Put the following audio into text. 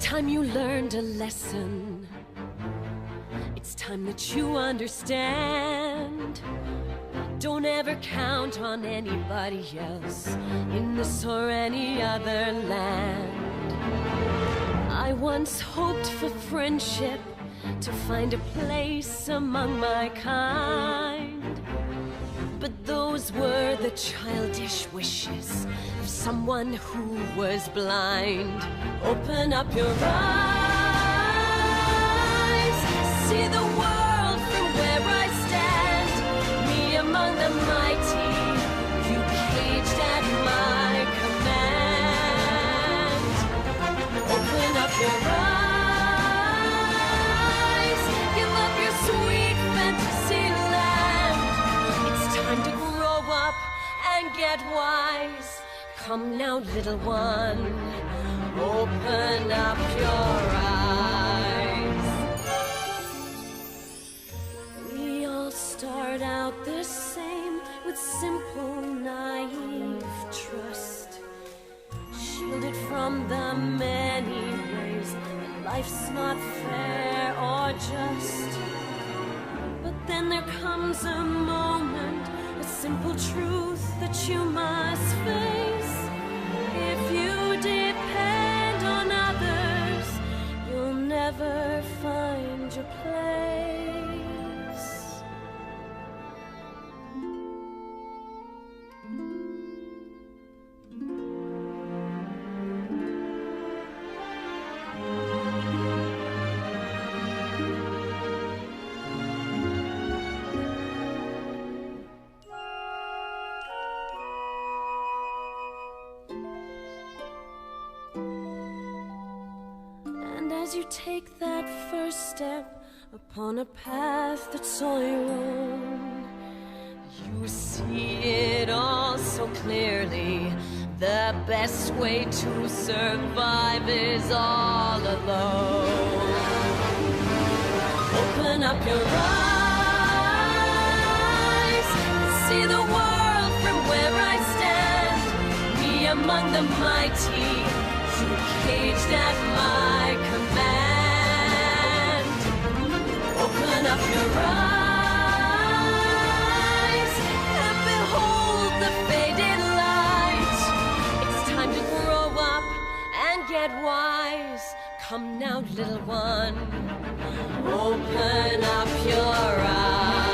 time you learned a lesson. It's time that you understand. Don't ever count on anybody else in this or any other land. I once hoped for friendship, to find a place among my kind. But those were the childish wishes of someone who was blind. Open up your eyes, see the world from where I stand. Me among the mighty, you caged at my command. Open up your eyes, give up your sweet fantasy land. It's time to grow up and get wise. Come now, little one, open up your eyes. We all start out the same, with simple, naive trust, shielded from the many ways that life's not fair or just. But then there comes a moment, a simple truth that you must face. If you depend on others, you'll never find your place. As you take that first step upon a path that's all your own, you see it all so clearly. The best way to survive is all alone. Open up your eyes and see the world from where I stand. Me among the mighty, you caged at my command. Open up your eyes and behold the faded light. It's time to grow up and get wise. Come now, little one, open up your eyes.